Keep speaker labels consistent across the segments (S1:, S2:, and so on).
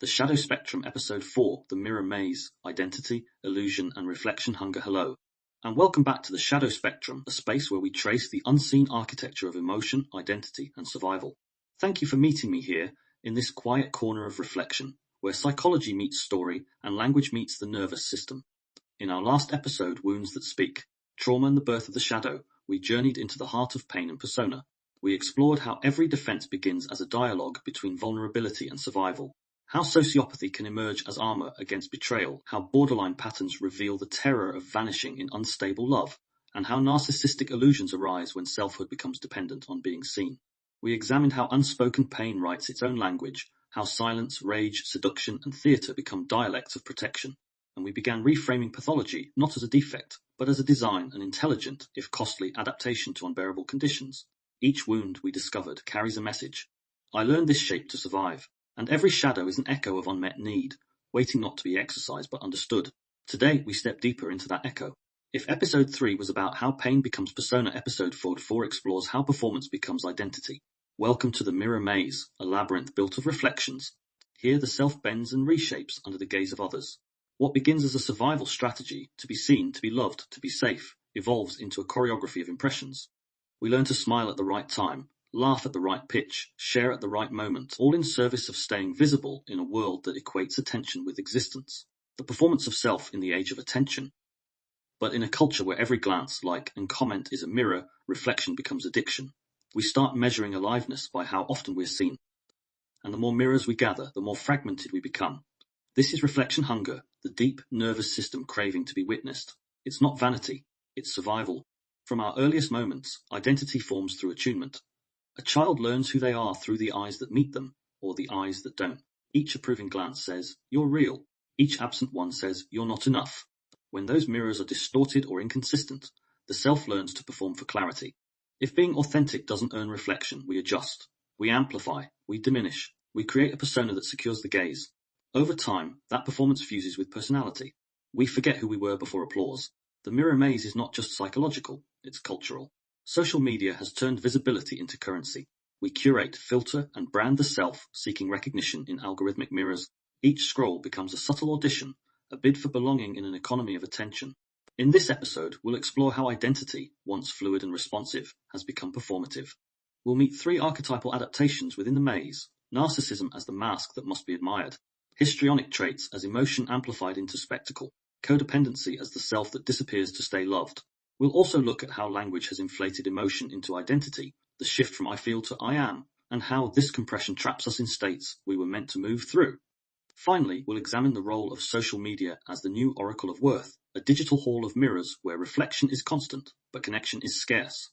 S1: The Shadow Spectrum, Episode 4, The Mirror Maze, Identity, Illusion and Reflection. Hunger. Hello, and welcome back to the Shadow Spectrum, a space where we trace the unseen architecture of emotion, identity and survival. Thank you for meeting me here in this quiet corner of reflection, where psychology meets story and language meets the nervous system. In our last episode, Wounds That Speak, Trauma and the Birth of the Shadow, we journeyed into the heart of pain and persona. We explored how every defense begins as a dialogue between vulnerability and survival, how sociopathy can emerge as armor against betrayal, how borderline patterns reveal the terror of vanishing in unstable love, and how narcissistic illusions arise when selfhood becomes dependent on being seen. We examined how unspoken pain writes its own language, how silence, rage, seduction, and theater become dialects of protection, and we began reframing pathology not as a defect, but as a design, an intelligent, if costly, adaptation to unbearable conditions. Each wound, we discovered, carries a message. I learned this shape to survive. And every shadow is an echo of unmet need, waiting not to be exercised but understood. Today, we step deeper into that echo. If Episode 3 was about how pain becomes persona, Episode 4 explores how performance becomes identity. Welcome to the Mirror Maze, a labyrinth built of reflections. Here the self bends and reshapes under the gaze of others. What begins as a survival strategy, to be seen, to be loved, to be safe, evolves into a choreography of impressions. We learn to smile at the right time, laugh at the right pitch, share at the right moment, all in service of staying visible in a world that equates attention with existence. The performance of self in the age of attention. But in a culture where every glance, like, and comment is a mirror, reflection becomes addiction. We start measuring aliveness by how often we're seen. And the more mirrors we gather, the more fragmented we become. This is reflection hunger, the deep nervous system craving to be witnessed. It's not vanity, it's survival. From our earliest moments, identity forms through attunement. A child learns who they are through the eyes that meet them, or the eyes that don't. Each approving glance says, "You're real." Each absent one says, "You're not enough." When those mirrors are distorted or inconsistent, the self learns to perform for clarity. If being authentic doesn't earn reflection, we adjust. We amplify. We diminish. We create a persona that secures the gaze. Over time, that performance fuses with personality. We forget who we were before applause. The mirror maze is not just psychological, it's cultural. Social media has turned visibility into currency. We curate, filter, and brand the self, seeking recognition in algorithmic mirrors. Each scroll becomes a subtle audition, a bid for belonging in an economy of attention. In this episode, we'll explore how identity, once fluid and responsive, has become performative. We'll meet 3 archetypal adaptations within the maze: narcissism as the mask that must be admired, histrionic traits as emotion amplified into spectacle, codependency as the self that disappears to stay loved. We'll also look at how language has inflated emotion into identity, the shift from I feel to I am, and how this compression traps us in states we were meant to move through. Finally, we'll examine the role of social media as the new oracle of worth, a digital hall of mirrors where reflection is constant, but connection is scarce.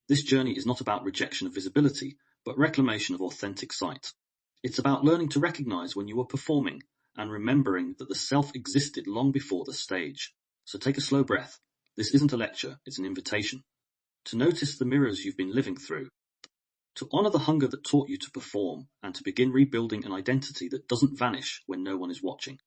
S1: This journey is not about rejection of visibility, but reclamation of authentic sight. It's about learning to recognize when you are performing, and remembering that the self existed long before the stage. So take a slow breath. This isn't a lecture, it's an invitation. To notice the mirrors you've been living through. To honor the hunger that taught you to perform, and to begin rebuilding an identity that doesn't vanish when no one is watching.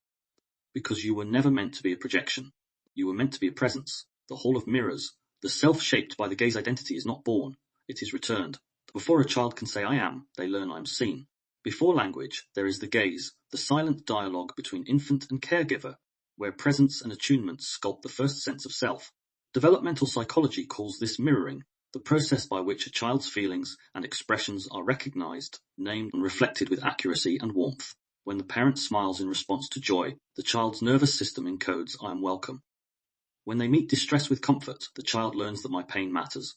S1: Because you were never meant to be a projection. You were meant to be a presence, the hall of mirrors. The self shaped by the gaze identity is not born, it is returned. Before a child can say I am, they learn I am seen. Before language, there is the gaze, the silent dialogue between infant and caregiver, where presence and attunement sculpt the first sense of self. Developmental psychology calls this mirroring, the process by which a child's feelings and expressions are recognized, named, and reflected with accuracy and warmth. When the parent smiles in response to joy, the child's nervous system encodes I am welcome. When they meet distress with comfort, the child learns that my pain matters.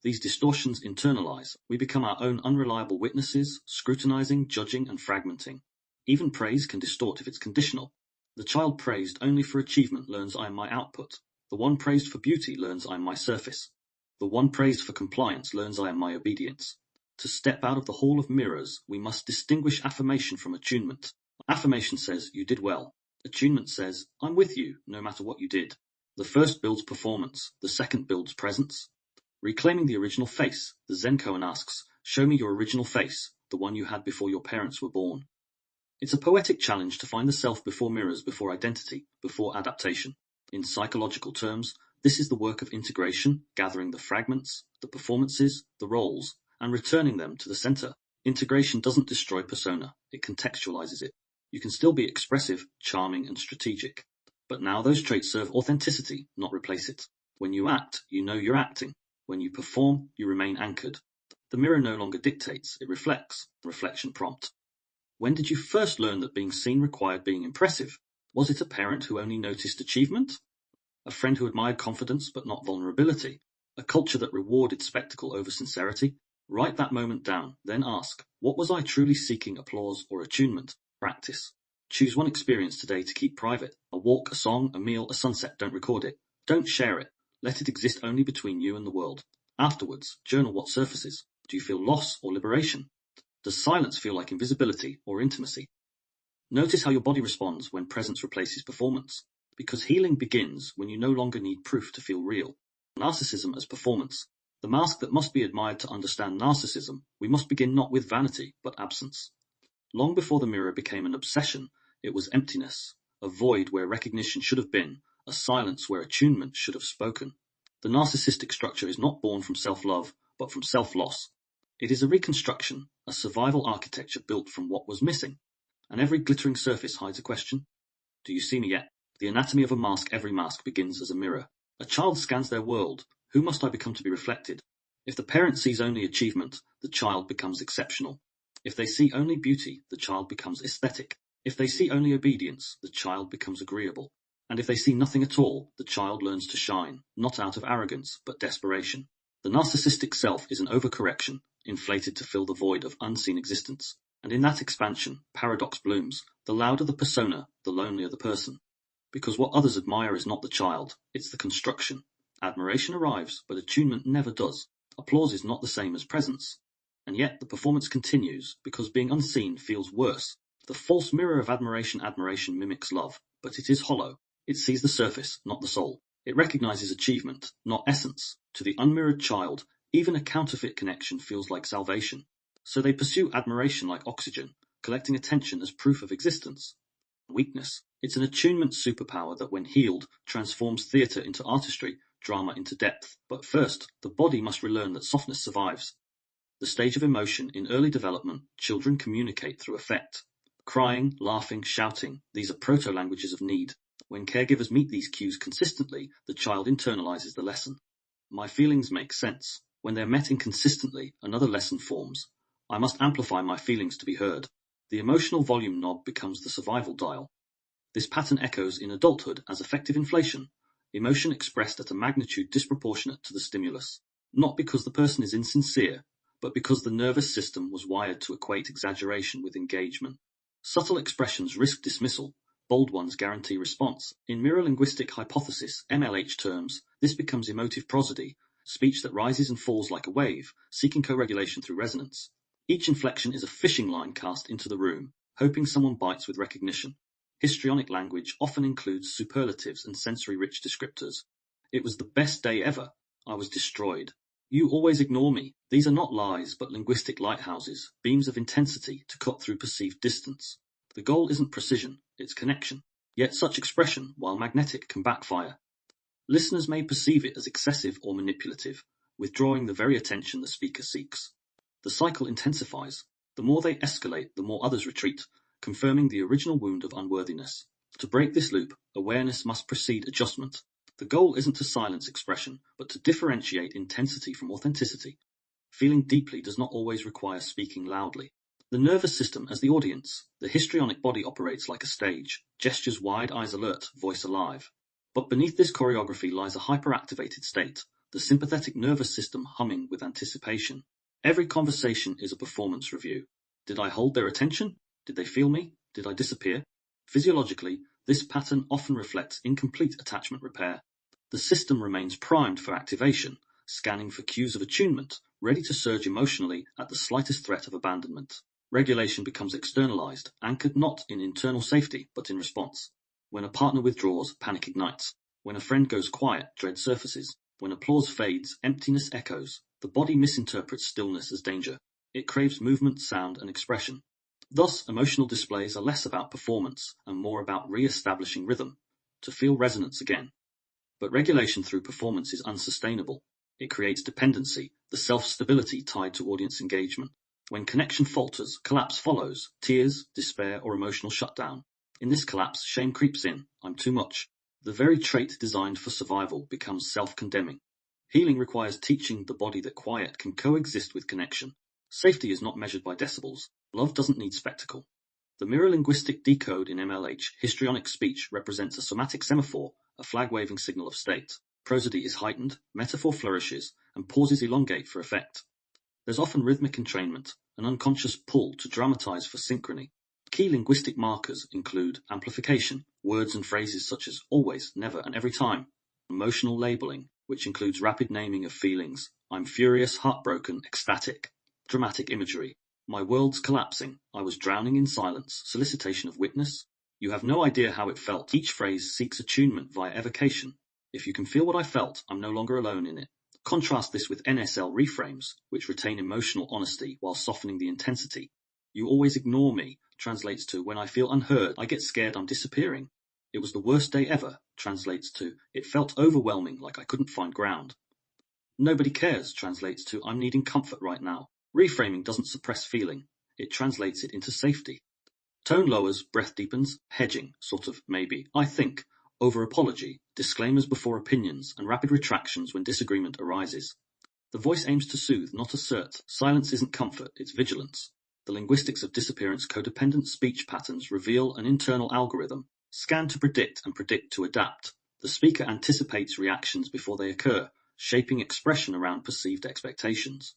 S1: These distortions internalize. We become our own unreliable witnesses, scrutinizing, judging, and fragmenting. Even praise can distort if it's conditional. The child praised only for achievement learns I am my output. The one praised for beauty learns I am my surface. The one praised for compliance learns I am my obedience. To step out of the hall of mirrors, we must distinguish affirmation from attunement. Affirmation says, you did well. Attunement says, I'm with you, no matter what you did. The first builds performance, the second builds presence. Reclaiming the original face, the Zen koan asks, show me your original face, the one you had before your parents were born. It's a poetic challenge to find the self before mirrors, before identity, before adaptation. In psychological terms, this is the work of integration, gathering the fragments, the performances, the roles, and returning them to the center. Integration doesn't destroy persona, it contextualizes it. You can still be expressive, charming, and strategic. But now those traits serve authenticity, not replace it. When you act, you know you're acting. When you perform, you remain anchored. The mirror no longer dictates, it reflects. Reflection prompt. When did you first learn that being seen required being impressive? Was it a parent who only noticed achievement? A friend who admired confidence but not vulnerability? A culture that rewarded spectacle over sincerity? Write that moment down, then ask, what was I truly seeking, applause or attunement? Practice. Choose one experience today to keep private. A walk, a song, a meal, a sunset, don't record it. Don't share it. Let it exist only between you and the world. Afterwards, journal what surfaces. Do you feel loss or liberation? Does silence feel like invisibility or intimacy? Notice how your body responds when presence replaces performance, because healing begins when you no longer need proof to feel real. Narcissism as performance. The mask that must be admired to understand narcissism, we must begin not with vanity, but absence. Long before the mirror became an obsession, it was emptiness, a void where recognition should have been, a silence where attunement should have spoken. The narcissistic structure is not born from self-love, but from self-loss. It is a reconstruction, a survival architecture built from what was missing. And every glittering surface hides a question. Do you see me yet? The anatomy of a mask, every mask begins as a mirror. A child scans their world. Who must I become to be reflected? If the parent sees only achievement, the child becomes exceptional. If they see only beauty, the child becomes aesthetic. If they see only obedience, the child becomes agreeable. And if they see nothing at all, the child learns to shine, not out of arrogance, but desperation. The narcissistic self is an overcorrection, inflated to fill the void of unseen existence. And in that expansion, paradox blooms. The louder the persona, the lonelier the person. Because what others admire is not the child, it's the construction. Admiration arrives, but attunement never does. Applause is not the same as presence. And yet the performance continues, because being unseen feels worse. The false mirror of admiration mimics love, but it is hollow. It sees the surface, not the soul. It recognizes achievement, not essence. To the unmirrored child, even a counterfeit connection feels like salvation. So they pursue admiration like oxygen, collecting attention as proof of existence. Weakness. It's an attunement superpower that, when healed, transforms theatre into artistry, drama into depth. But first, the body must relearn that softness survives. The stage of emotion. In early development, children communicate through affect. Crying, laughing, shouting, these are proto-languages of need. When caregivers meet these cues consistently, the child internalizes the lesson. My feelings make sense. When they're met inconsistently, another lesson forms. I must amplify my feelings to be heard. The emotional volume knob becomes the survival dial. This pattern echoes in adulthood as affective inflation, emotion expressed at a magnitude disproportionate to the stimulus. Not because the person is insincere, but because the nervous system was wired to equate exaggeration with engagement. Subtle expressions risk dismissal, bold ones guarantee response. In mirror linguistic hypothesis, MLH terms, this becomes emotive prosody, speech that rises and falls like a wave, seeking co-regulation through resonance. Each inflection is a fishing line cast into the room, hoping someone bites with recognition. Histrionic language often includes superlatives and sensory-rich descriptors. It was the best day ever. I was destroyed. You always ignore me. These are not lies, but linguistic lighthouses, beams of intensity to cut through perceived distance. The goal isn't precision, it's connection. Yet such expression, while magnetic, can backfire. Listeners may perceive it as excessive or manipulative, withdrawing the very attention the speaker seeks. The cycle intensifies. The more they escalate, the more others retreat, confirming the original wound of unworthiness. To break this loop, awareness must precede adjustment. The goal isn't to silence expression, but to differentiate intensity from authenticity. Feeling deeply does not always require speaking loudly. The nervous system as the audience. The histrionic body operates like a stage, gestures wide, eyes alert, voice alive. But beneath this choreography lies a hyperactivated state, the sympathetic nervous system humming with anticipation. Every conversation is a performance review. Did I hold their attention? Did they feel me? Did I disappear? Physiologically, this pattern often reflects incomplete attachment repair. The system remains primed for activation, scanning for cues of attunement, ready to surge emotionally at the slightest threat of abandonment. Regulation becomes externalized, anchored not in internal safety, but in response. When a partner withdraws, panic ignites. When a friend goes quiet, dread surfaces. When applause fades, emptiness echoes. The body misinterprets stillness as danger. It craves movement, sound, and expression. Thus, emotional displays are less about performance and more about re-establishing rhythm, to feel resonance again. But regulation through performance is unsustainable. It creates dependency, the self-stability tied to audience engagement. When connection falters, collapse follows, tears, despair, or emotional shutdown. In this collapse, shame creeps in. I'm too much. The very trait designed for survival becomes self-condemning. Healing requires teaching the body that quiet can coexist with connection. Safety is not measured by decibels. Love doesn't need spectacle. The mirror linguistic decode in MLH, histrionic speech, represents a somatic semaphore, a flag-waving signal of state. Prosody is heightened, metaphor flourishes, and pauses elongate for effect. There's often rhythmic entrainment, an unconscious pull to dramatize for synchrony. Key linguistic markers include amplification, words and phrases such as always, never, and every time. Emotional labeling, which includes rapid naming of feelings. I'm furious, heartbroken, ecstatic. Dramatic imagery. My world's collapsing. I was drowning in silence. Solicitation of witness. You have no idea how it felt. Each phrase seeks attunement via evocation. If you can feel what I felt, I'm no longer alone in it. Contrast this with NSL reframes, which retain emotional honesty while softening the intensity. You always ignore me translates to when I feel unheard, I get scared I'm disappearing. It was the worst day ever translates to it felt overwhelming like I couldn't find ground. Nobody cares translates to I'm needing comfort right now. Reframing doesn't suppress feeling. It translates it into safety. Tone lowers, breath deepens, hedging, sort of, maybe, I think, over-apology, disclaimers before opinions, and rapid retractions when disagreement arises. The voice aims to soothe, not assert. Silence isn't comfort, it's vigilance. The Linguistics of Disappearance codependent speech patterns reveal an internal algorithm. Scan to predict and predict to adapt. The speaker anticipates reactions before they occur, shaping expression around perceived expectations.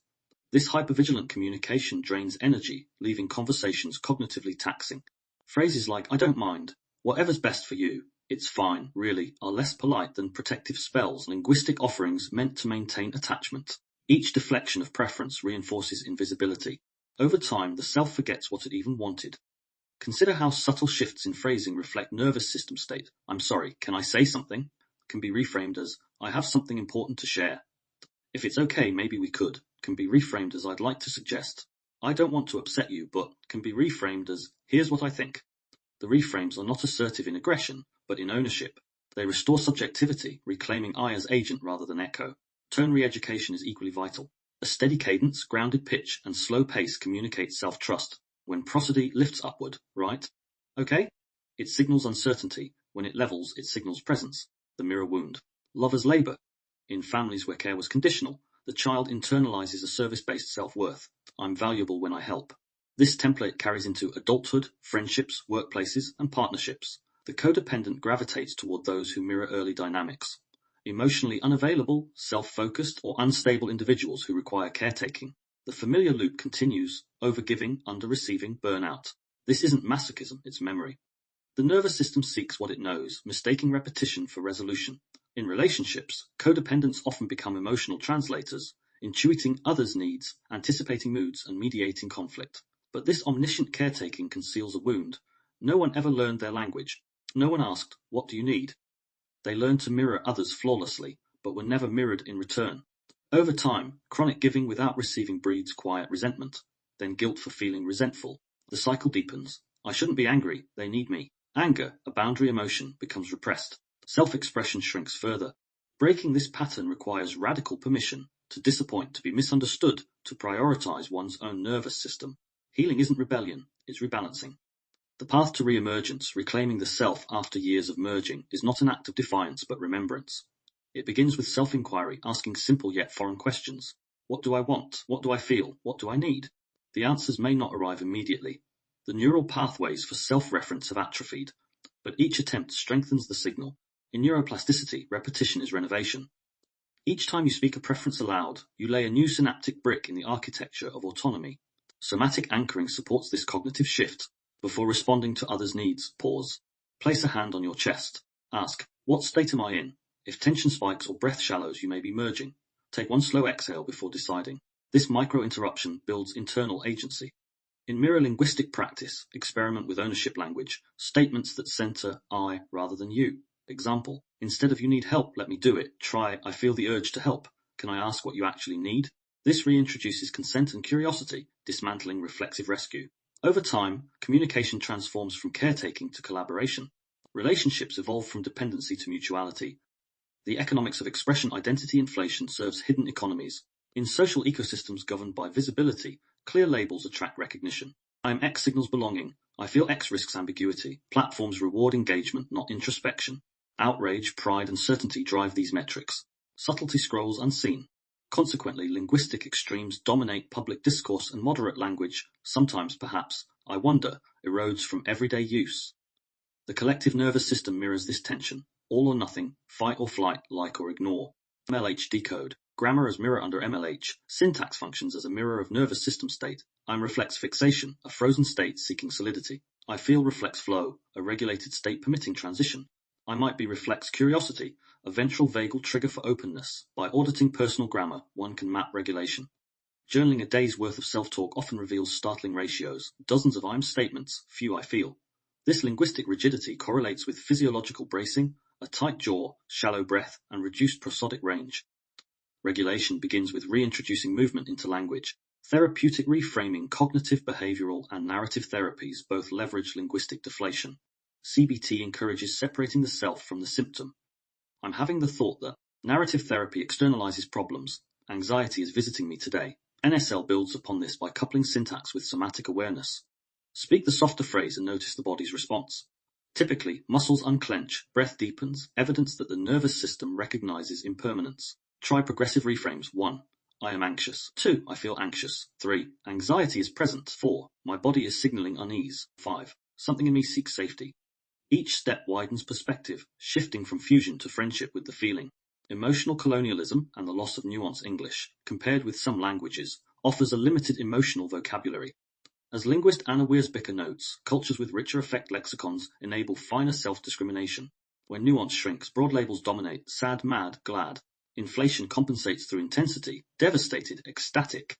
S1: This hypervigilant communication drains energy, leaving conversations cognitively taxing. Phrases like, I don't mind, whatever's best for you, it's fine, really, are less polite than protective spells, linguistic offerings meant to maintain attachment. Each deflection of preference reinforces invisibility. Over time, the self forgets what it even wanted. Consider how subtle shifts in phrasing reflect nervous system state. I'm sorry, can I say something? Can be reframed as, I have something important to share. If it's okay, maybe we could. Can be reframed as I'd like to suggest. I don't want to upset you, but can be reframed as here's what I think. The reframes are not assertive in aggression, but in ownership. They restore subjectivity, reclaiming I as agent rather than echo. Tone re-education is equally vital. A steady cadence, grounded pitch, and slow pace communicate self-trust. When prosody lifts upward, right? Okay? It signals uncertainty. When it levels, it signals presence. The mirror wound. Love as labor. In families where care was conditional, the child internalizes a service-based self-worth. I'm valuable when I help. This template carries into adulthood, friendships, workplaces, and partnerships. The codependent gravitates toward those who mirror early dynamics. Emotionally unavailable, self-focused, or unstable individuals who require caretaking. The familiar loop continues, overgiving, under-receiving, burnout. This isn't masochism, it's memory. The nervous system seeks what it knows, mistaking repetition for resolution. In relationships, codependents often become emotional translators, intuiting others' needs, anticipating moods, and mediating conflict. But this omniscient caretaking conceals a wound. No one ever learned their language. No one asked, what do you need? They learned to mirror others flawlessly, but were never mirrored in return. Over time, chronic giving without receiving breeds quiet resentment, then guilt for feeling resentful. The cycle deepens. I shouldn't be angry, they need me. Anger, a boundary emotion, becomes repressed. Self-expression shrinks further. Breaking this pattern requires radical permission, to disappoint, to be misunderstood, to prioritize one's own nervous system. Healing isn't rebellion, it's rebalancing. The path to re-emergence, reclaiming the self after years of merging, is not an act of defiance but remembrance. It begins with self-inquiry, asking simple yet foreign questions. What do I want? What do I feel? What do I need? The answers may not arrive immediately. The neural pathways for self-reference have atrophied, but each attempt strengthens the signal. In neuroplasticity, repetition is renovation. Each time you speak a preference aloud, you lay a new synaptic brick in the architecture of autonomy. Somatic anchoring supports this cognitive shift. Before responding to others' needs, pause. Place a hand on your chest. Ask, what state am I in? If tension spikes or breath shallows, you may be merging. Take one slow exhale before deciding. This micro-interruption builds internal agency. In mirror linguistic practice, experiment with ownership language, statements that center I rather than you. Example, instead of you need help, let me do it. Try, I feel the urge to help. Can I ask what you actually need? This reintroduces consent and curiosity, dismantling reflexive rescue. Over time, communication transforms from caretaking to collaboration. Relationships evolve from dependency to mutuality. The economics of expression identity inflation serves hidden economies. In social ecosystems governed by visibility, Clear labels attract recognition. I am X signals belonging. I feel X risks ambiguity. Platforms reward engagement, not introspection. Outrage, pride, and certainty drive these metrics. Subtlety scrolls unseen. Consequently, linguistic extremes dominate public discourse and moderate language, sometimes perhaps, I wonder, erodes from everyday use. The collective nervous system mirrors this tension. All or nothing, fight or flight, like or ignore. MLH decode. Grammar as mirror under MLH. Syntax functions as a mirror of nervous system state. I'm reflects fixation, a frozen state seeking solidity. I feel reflects flow, a regulated state permitting transition. I might be reflects curiosity, a ventral vagal trigger for openness. By auditing personal grammar, one can map regulation. Journaling a day's worth of self-talk often reveals startling ratios. Dozens of I'm statements, few I feel. This linguistic rigidity correlates with physiological bracing, a tight jaw, shallow breath, and reduced prosodic range. Regulation begins with reintroducing movement into language. Therapeutic reframing, cognitive behavioral, and narrative therapies both leverage linguistic deflation. CBT encourages separating the self from the symptom. I'm having the thought that narrative therapy externalizes problems. Anxiety is visiting me today. NSL builds upon this by coupling syntax with somatic awareness. Speak the softer phrase and notice the body's response. Typically, muscles unclench, breath deepens, evidence that the nervous system recognizes impermanence. Try progressive reframes. 1. I am anxious. 2. I feel anxious. 3. Anxiety is present. 4. My body is signaling unease. 5. Something in me seeks safety. Each step widens perspective, shifting from fusion to friendship with the feeling. Emotional colonialism and the loss of nuance English, compared with some languages, offers a limited emotional vocabulary. As linguist Anna Wiersbicker notes, cultures with richer affect lexicons enable finer self-discrimination. When nuance shrinks, broad labels dominate: sad, mad, glad. Inflation compensates through intensity: devastated, ecstatic.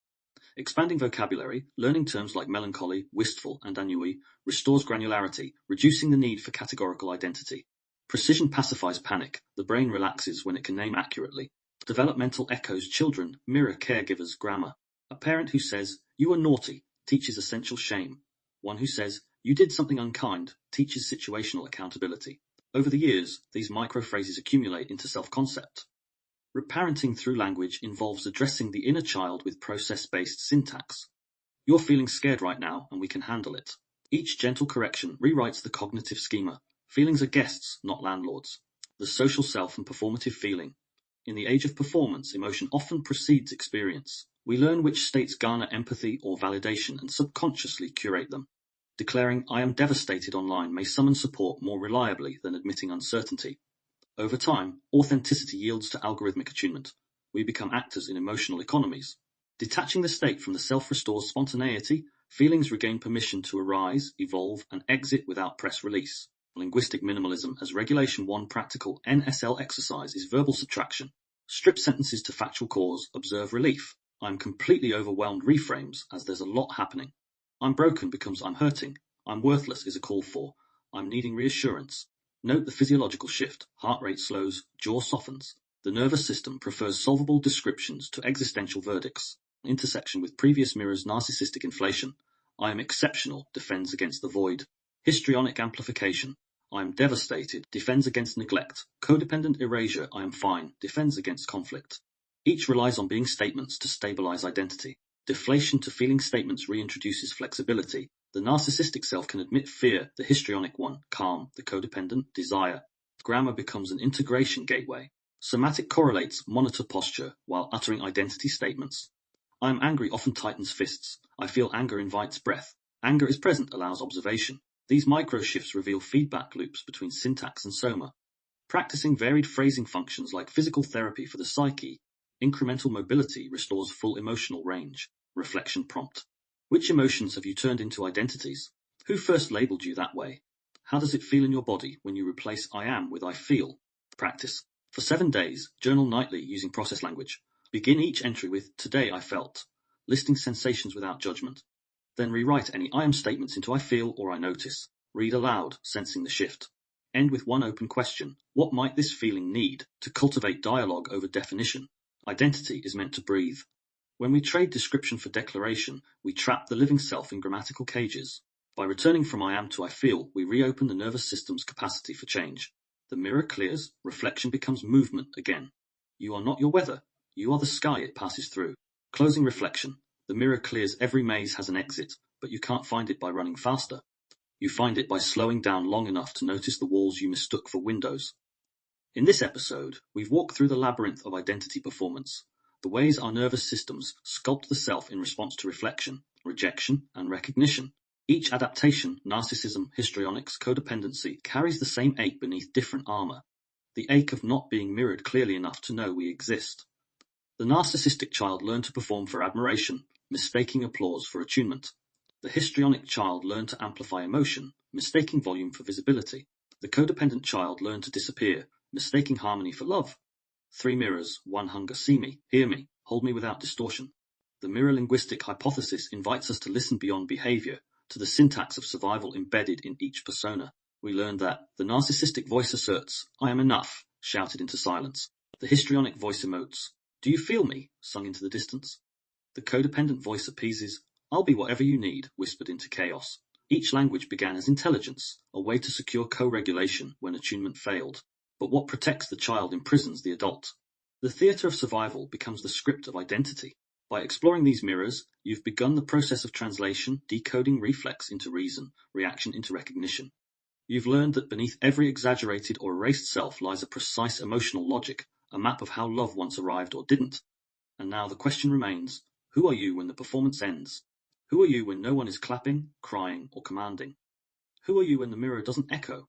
S1: Expanding vocabulary, learning terms like melancholy, wistful, and ennui restores granularity, reducing the need for categorical identity. Precision pacifies panic. The brain relaxes when it can name accurately. Developmental echoes children mirror caregivers' grammar. A parent who says, "You are naughty," teaches essential shame. One who says, "You did something unkind," teaches situational accountability. Over the years, these microphrases accumulate into self-concept. Reparenting through language involves addressing the inner child with process-based syntax. You're feeling scared right now, and we can handle it. Each gentle correction rewrites the cognitive schema. Feelings are guests, not landlords. The social self and performative feeling. In the age of performance, emotion often precedes experience. We learn which states garner empathy or validation and subconsciously curate them. Declaring "I am devastated" online may summon support more reliably than admitting uncertainty. Over time, authenticity yields to algorithmic attunement. We become actors in emotional economies. Detaching the state from the self restores spontaneity. Feelings regain permission to arise, evolve, and exit without press release. Linguistic minimalism as regulation. One practical NSL exercise is verbal subtraction. Strip sentences to factual cause, observe relief. I'm completely overwhelmed reframes as there's a lot happening. I'm broken becomes I'm hurting. I'm worthless is a call for I'm needing reassurance. Note the physiological shift. Heart rate slows, jaw softens. The nervous system prefers solvable descriptions to existential verdicts. Intersection with previous mirrors narcissistic inflation. I am exceptional defends against the void. Histrionic amplification. I am devastated defends against neglect. Codependent erasure. I am fine defends against conflict. Each relies on being statements to stabilize identity. Deflation to feeling statements reintroduces flexibility. The narcissistic self can admit fear, the histrionic one, calm, the codependent, desire. Grammar becomes an integration gateway. Somatic correlates monitor posture while uttering identity statements. I am angry often tightens fists. I feel anger invites breath. Anger is present allows observation. These micro-shifts reveal feedback loops between syntax and soma. Practicing varied phrasing functions like physical therapy for the psyche. Incremental mobility restores full emotional range. Reflection prompt. Which emotions have you turned into identities? Who first labeled you that way? How does it feel in your body when you replace I am with I feel? Practice. For 7 days, journal nightly using process language. Begin each entry with "Today I felt," listing sensations without judgment. Then rewrite any I am statements into I feel or I notice. Read aloud, sensing the shift. End with one open question. What might this feeling need? To cultivate dialogue over definition. Identity is meant to breathe. When we trade description for declaration, we trap the living self in grammatical cages. By returning from I am to I feel, we reopen the nervous system's capacity for change. The mirror clears, reflection becomes movement again. You are not your weather. You are the sky it passes through. Closing reflection. The mirror clears every maze has an exit, but you can't find it by running faster. You find it by slowing down long enough to notice the walls you mistook for windows. In this episode, we've walked through the labyrinth of identity performance, the ways our nervous systems sculpt the self in response to reflection, rejection, and recognition. Each adaptation, narcissism, histrionics, codependency, carries the same ache beneath different armor. The ache of not being mirrored clearly enough to know we exist. The narcissistic child learned to perform for admiration, mistaking applause for attunement. The histrionic child learned to amplify emotion, mistaking volume for visibility. The codependent child learned to disappear, mistaking harmony for love. 3 mirrors, 1 hunger. See me, hear me, hold me without distortion. The mirror linguistic hypothesis invites us to listen beyond behavior, to the syntax of survival embedded in each persona. We learned that the narcissistic voice asserts, "I am enough," shouted into silence. The histrionic voice emotes, "Do you feel me?" sung into the distance. The codependent voice appeases, "I'll be whatever you need," whispered into chaos. Each language began as intelligence, a way to secure co-regulation when attunement failed. But what protects the child imprisons the adult. The theatre of survival becomes the script of identity. By exploring these mirrors, you've begun the process of translation, decoding reflex into reason, reaction into recognition. You've learned that beneath every exaggerated or erased self lies a precise emotional logic, a map of how love once arrived or didn't. And now the question remains, who are you when the performance ends? Who are you when no one is clapping, crying, or commanding? Who are you when the mirror doesn't echo?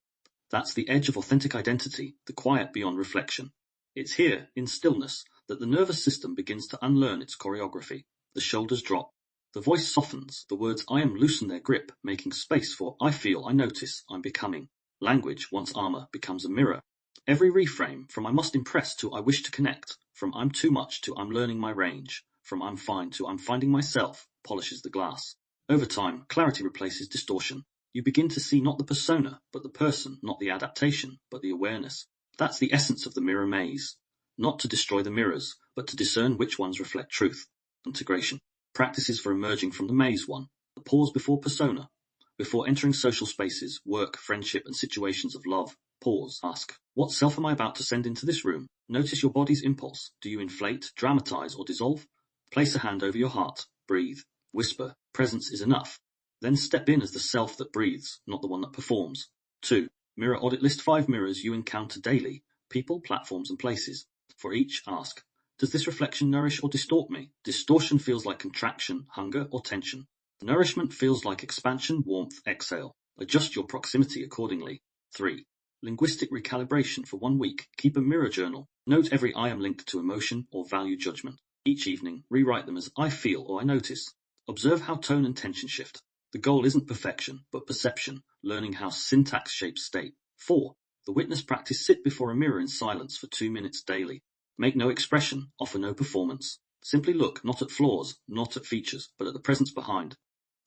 S1: That's the edge of authentic identity, the quiet beyond reflection. It's here, in stillness, that the nervous system begins to unlearn its choreography. The shoulders drop. The voice softens. The words "I am" loosen their grip, making space for "I feel," "I notice," "I'm becoming." Language, once armor, becomes a mirror. Every reframe, from "I must impress" to "I wish to connect," from "I'm too much" to "I'm learning my range," from "I'm fine" to "I'm finding myself," polishes the glass. Over time, clarity replaces distortion. You begin to see not the persona, but the person, not the adaptation, but the awareness. That's the essence of the mirror maze. Not to destroy the mirrors, but to discern which ones reflect truth. Integration. Practices for emerging from the maze. 1. Pause before persona. Before entering social spaces, work, friendship, and situations of love, pause. Ask, what self am I about to send into this room? Notice your body's impulse. Do you inflate, dramatize, or dissolve? Place a hand over your heart. Breathe. Whisper, presence is enough. Then step in as the self that breathes, not the one that performs. 2. Mirror audit. List 5 mirrors you encounter daily, people, platforms, and places. For each, ask, does this reflection nourish or distort me? Distortion feels like contraction, hunger, or tension. Nourishment feels like expansion, warmth, exhale. Adjust your proximity accordingly. 3. Linguistic recalibration for 1 week. Keep a mirror journal. Note every I am linked to emotion or value judgment. Each evening, rewrite them as I feel or I notice. Observe how tone and tension shift. The goal isn't perfection, but perception, learning how syntax shapes state. 4. The witness practice. Sit before a mirror in silence for 2 minutes daily. Make no expression, offer no performance. Simply look, not at flaws, not at features, but at the presence behind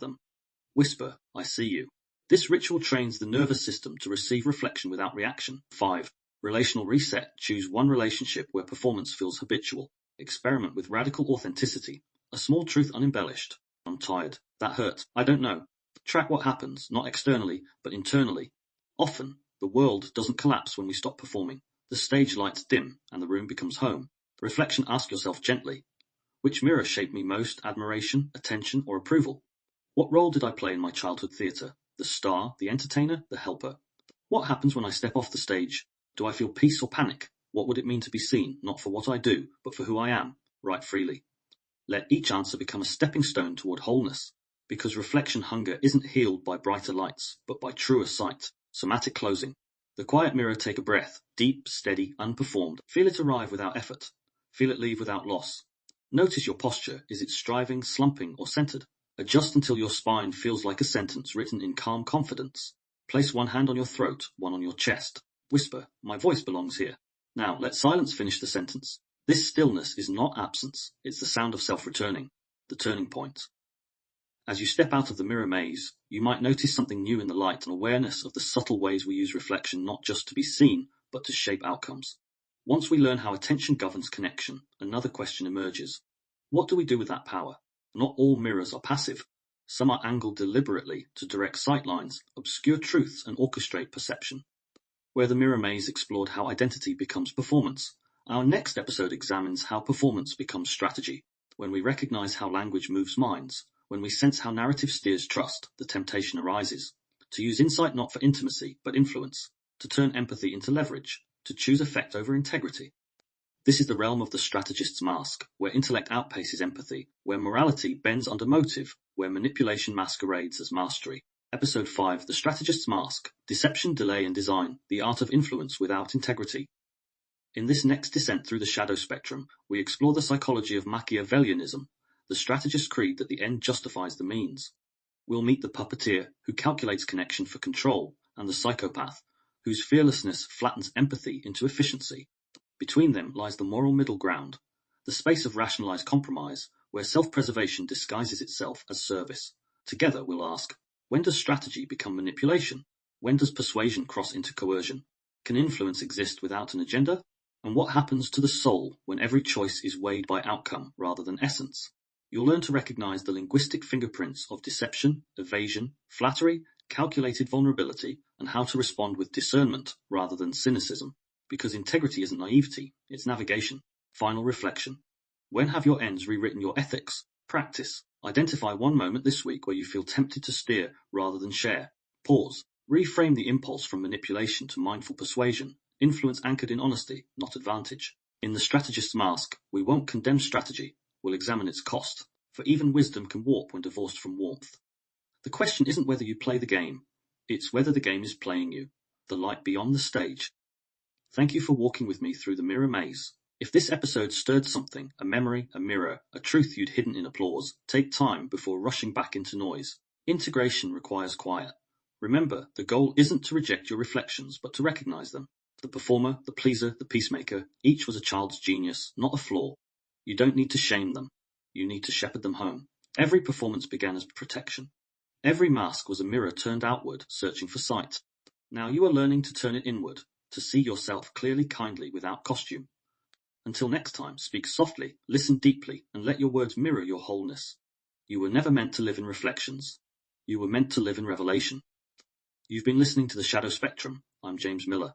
S1: them. Whisper, I see you. This ritual trains the nervous system to receive reflection without reaction. 5. Relational reset. Choose one relationship where performance feels habitual. Experiment with radical authenticity. A small truth unembellished. I'm tired. That hurt. I don't know. Track what happens, not externally, but internally. Often, the world doesn't collapse when we stop performing. The stage lights dim, and the room becomes home. Reflection. Ask yourself gently, which mirror shaped me most? Admiration, attention, or approval? What role did I play in my childhood theatre? The star, the entertainer, the helper? What happens when I step off the stage? Do I feel peace or panic? What would it mean to be seen, not for what I do, but for who I am? Write freely. Let each answer become a stepping stone toward wholeness, because reflection hunger isn't healed by brighter lights, but by truer sight. Somatic closing. The quiet mirror. Take a breath, deep, steady, unperformed. Feel it arrive without effort. Feel it leave without loss. Notice your posture. Is it striving, slumping, or centered? Adjust until your spine feels like a sentence written in calm confidence. Place 1 hand on your throat, 1 on your chest. Whisper, my voice belongs here. Now let silence finish the sentence. This stillness is not absence, it's the sound of self-returning, the turning point. As you step out of the mirror maze, you might notice something new in the light, an awareness of the subtle ways we use reflection not just to be seen, but to shape outcomes. Once we learn how attention governs connection, another question emerges. What do we do with that power? Not all mirrors are passive. Some are angled deliberately to direct sightlines, obscure truths, and orchestrate perception. Where the mirror maze explored how identity becomes performance. Our next episode examines how performance becomes strategy. When we recognize how language moves minds, when we sense how narrative steers trust, the temptation arises to use insight not for intimacy, but influence, to turn empathy into leverage, to choose effect over integrity. This is the realm of the strategist's mask, where intellect outpaces empathy, where morality bends under motive, where manipulation masquerades as mastery. Episode 5: The Strategist's Mask: Deception, Delay and Design, the Art of Influence Without Integrity. In this next descent through the shadow spectrum, we explore the psychology of Machiavellianism, the strategist's creed that the end justifies the means. We'll meet the puppeteer, who calculates connection for control, and the psychopath, whose fearlessness flattens empathy into efficiency. Between them lies the moral middle ground, the space of rationalized compromise, where self-preservation disguises itself as service. Together we'll ask, when does strategy become manipulation? When does persuasion cross into coercion? Can influence exist without an agenda? And what happens to the soul when every choice is weighed by outcome rather than essence? You'll learn to recognize the linguistic fingerprints of deception, evasion, flattery, calculated vulnerability, and how to respond with discernment rather than cynicism. Because integrity isn't naivety, it's navigation. Final reflection. When have your ends rewritten your ethics? Practice. Identify one moment this week where you feel tempted to steer rather than share. Pause. Reframe the impulse from manipulation to mindful persuasion. Influence anchored in honesty, not advantage. In The Strategist's Mask, we won't condemn strategy, we'll examine its cost, for even wisdom can warp when divorced from warmth. The question isn't whether you play the game, it's whether the game is playing you. The light beyond the stage. Thank you for walking with me through the mirror maze. If this episode stirred something, a memory, a mirror, a truth you'd hidden in applause, take time before rushing back into noise. Integration requires quiet. Remember, the goal isn't to reject your reflections, but to recognize them. The performer, the pleaser, the peacemaker, each was a child's genius, not a flaw. You don't need to shame them. You need to shepherd them home. Every performance began as protection. Every mask was a mirror turned outward, searching for sight. Now you are learning to turn it inward, to see yourself clearly, kindly, without costume. Until next time, speak softly, listen deeply, and let your words mirror your wholeness. You were never meant to live in reflections. You were meant to live in revelation. You've been listening to The Shadow Spectrum. I'm James Miller.